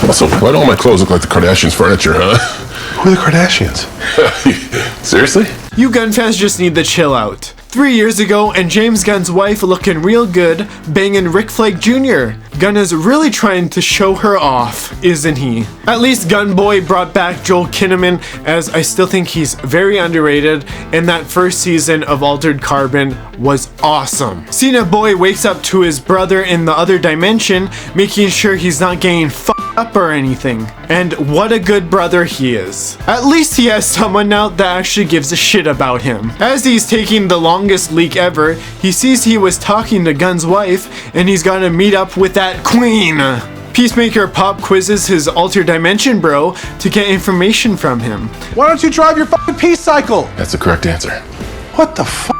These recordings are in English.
Also, why do all my clothes look like the Kardashians' furniture, huh? Who are the Kardashians? Seriously? You Gunn fans just need to chill out. 3 years ago, and James Gunn's wife looking real good, banging Rick Flag Jr. Gunn is really trying to show her off, isn't he? At least Gunn Boy brought back Joel Kinnaman, as I still think he's very underrated, and that first season of Altered Carbon was awesome. Cena Boy wakes up to his brother in the other dimension, making sure he's not getting fucked up or anything. And what a good brother he is. At least he has someone now that actually gives a shit about him. As he's taking the longest leak ever, he sees he was talking to Gunn's wife, and he's gotta meet up with that queen. Peacemaker pop quizzes his altered dimension bro to get information from him. Why don't you drive your fucking peace cycle? That's the correct answer. What the fuck?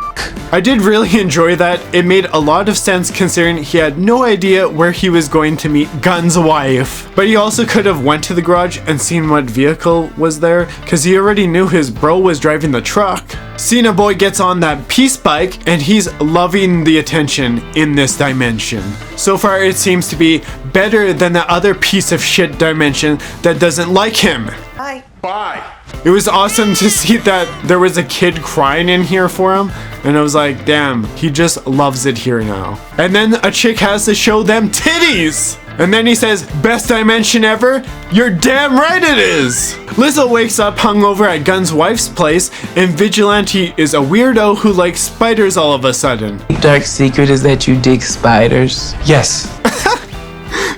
I did really enjoy that. It made a lot of sense considering he had no idea where he was going to meet Gunn's wife. But he also could have went to the garage and seen what vehicle was there, because he already knew his bro was driving the truck. Cena Boy gets on that peace bike and he's loving the attention in this dimension. So far it seems to be better than the other piece of shit dimension that doesn't like him. Bye. Bye. It was awesome to see that there was a kid crying in here for him, and I was like, damn, he just loves it here now. And then a chick has to show them titties! And then he says, best dimension ever? You're damn right it is! Lizzo wakes up hungover at Gunn's wife's place, and Vigilante is a weirdo who likes spiders all of a sudden. Dark secret is that you dig spiders. Yes.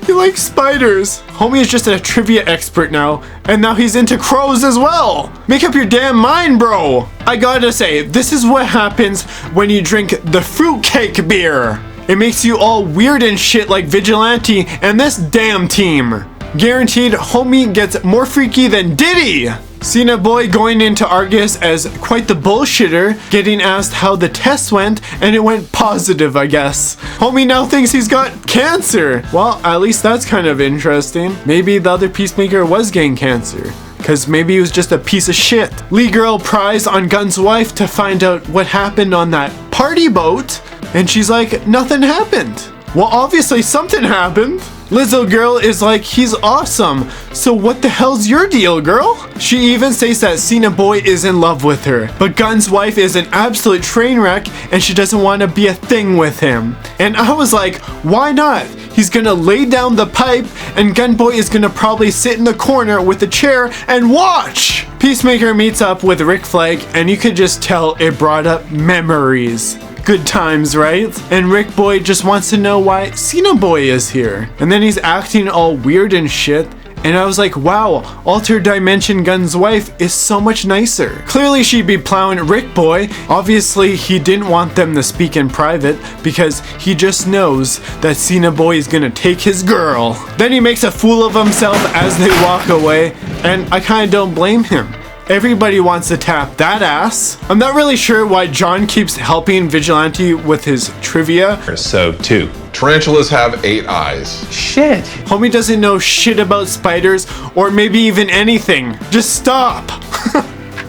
He likes spiders. Homie is just a trivia expert now, and now he's into crows as well. Make up your damn mind, bro. I gotta say, this is what happens when you drink the fruitcake beer. It makes you all weird and shit like Vigilante and this damn team. Guaranteed, homie gets more freaky than Diddy. Cena Boy going into Argus as quite the bullshitter, getting asked how the test went, and it went positive, I guess. Homie now thinks he's got cancer. Well, at least that's kind of interesting. Maybe the other Peacemaker was getting cancer, because maybe he was just a piece of shit. Lee Girl pries on Gunn's wife to find out what happened on that party boat, and she's like, nothing happened. Well, obviously something happened. Lizzo Girl is like, he's awesome, so what the hell's your deal, girl? She even says that Cena Boy is in love with her, but Gunn's wife is an absolute train wreck and she doesn't want to be a thing with him. And I was like, why not? He's gonna lay down the pipe and Gunn Boy is gonna probably sit in the corner with a chair and watch! Peacemaker meets up with Rick Flag and you could just tell it brought up memories. Good times, right? And Rick Boy just wants to know why Cena Boy is here. And then he's acting all weird and shit. And I was like, wow, Altered Dimension Gunn's wife is so much nicer. Clearly she'd be plowing Rick Boy. Obviously he didn't want them to speak in private because he just knows that Cena Boy is gonna take his girl. Then he makes a fool of himself as they walk away, and I kinda don't blame him. Everybody wants to tap that ass. I'm not really sure why John keeps helping Vigilante with his trivia. So 2. Tarantulas have 8 eyes. Shit. Homie doesn't know shit about spiders or maybe even anything. Just stop.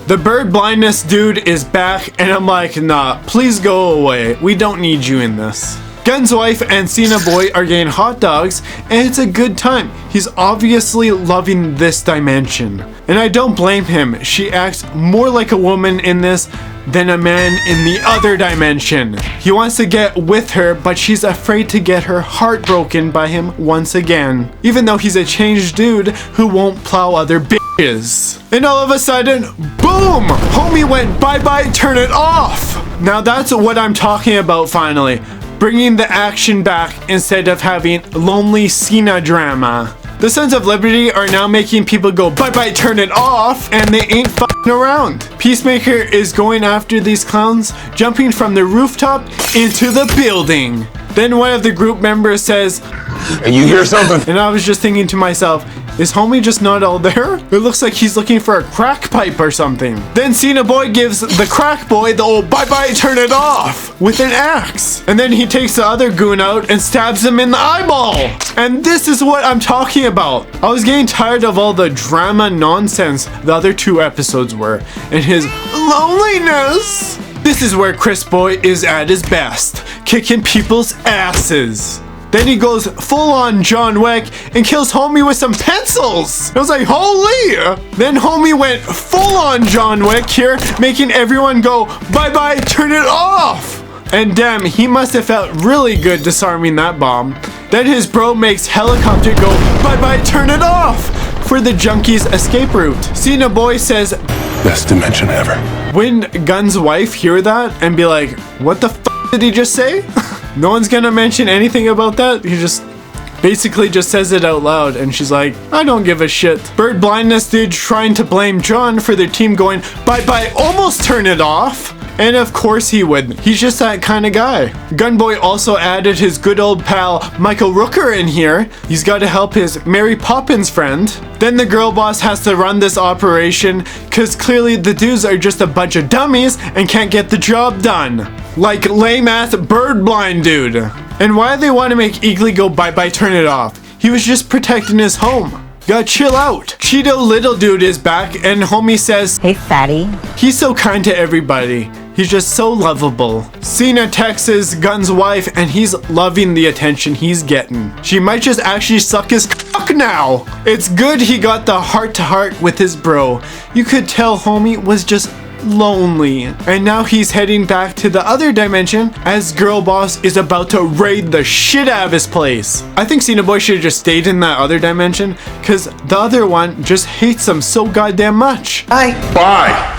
The bird blindness dude is back and I'm like, nah, please go away. We don't need you in this. Gunn's wife and Cena Boy are getting hot dogs, and it's a good time. He's obviously loving this dimension. And I don't blame him. She acts more like a woman in this than a man in the other dimension. He wants to get with her, but she's afraid to get her heart broken by him once again. Even though he's a changed dude who won't plow other bitches. And all of a sudden, boom! Homie went bye-bye, turn it off! Now that's what I'm talking about finally. Bringing the action back instead of having lonely Cena drama. The Sons of Liberty are now making people go bye-bye, turn it off, and they ain't f***ing around. Peacemaker is going after these clowns, jumping from the rooftop into the building. Then one of the group members says, And you hear something? and I was just thinking to myself, is homie just not all there? It looks like he's looking for a crack pipe or something. Then Cena Boy gives the crack boy the old bye-bye, turn it off with an axe. And then he takes the other goon out and stabs him in the eyeball. And this is what I'm talking about. I was getting tired of all the drama nonsense the other 2 episodes were, and his loneliness. This is where Chris Boy is at his best, kicking people's asses. Then he goes full on John Wick and kills homie with some pencils. I was like, holy! Then homie went full on John Wick here, making everyone go, bye bye, turn it off. And damn, he must have felt really good disarming that bomb. Then his bro makes helicopter go, bye bye, turn it off for the junkie's escape route. Cena Boy says, Best dimension ever. when Gunn's wife hear that and be like, what the f did he just say? No one's gonna mention anything about that. He just basically just says it out loud and she's like, I don't give a shit. Bird blindness dude trying to blame John for their team going, bye bye, almost turn it off. And of course he would. He's just that kind of guy. Gunboy also added his good old pal Michael Rooker in here. He's got to help his Mary Poppins friend. Then the girl boss has to run this operation because clearly the dudes are just a bunch of dummies and can't get the job done. Like lame ass bird blind dude. And why do they want to make Eagly go bye bye turn it off? He was just protecting his home. Gotta chill out. Cheeto little dude is back and homie says, Hey, fatty. he's so kind to everybody. He's just so lovable. Cena texts Gunn's wife and he's loving the attention he's getting. She might just actually suck his cock now. It's good he got the heart to heart with his bro. You could tell homie was just lonely. And now he's heading back to the other dimension as girl boss is about to raid the shit out of his place. I think Cena Boy should have just stayed in that other dimension because the other one just hates him so goddamn much. Bye.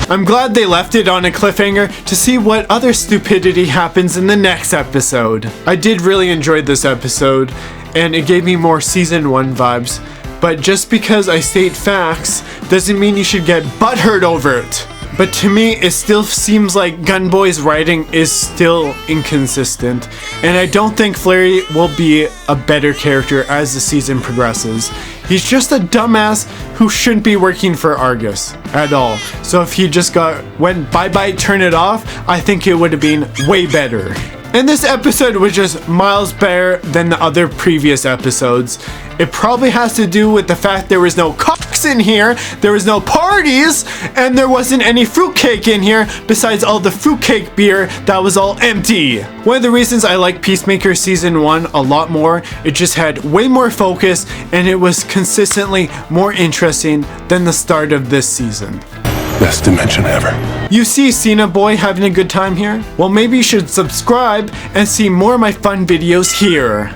I'm glad they left it on a cliffhanger to see what other stupidity happens in the next episode. I did really enjoy this episode and it gave me more season 1 vibes, but just because I state facts doesn't mean you should get butthurt over it. But to me, it still seems like Gunboy's writing is still inconsistent, and I don't think Flurry will be a better character as the season progresses. He's just a dumbass who shouldn't be working for Argus at all. So if he just went bye bye turn it off, I think it would have been way better. And this episode was just miles better than the other previous episodes. It probably has to do with the fact there was no cocks in here, there was no parties, and there wasn't any fruitcake in here besides all the fruitcake beer that was all empty. One of the reasons I like Peacemaker Season 1 a lot more, it just had way more focus and it was consistently more interesting than the start of this season. Best dimension ever. You see Cena Boy having a good time here? Well, maybe you should subscribe and see more of my fun videos here.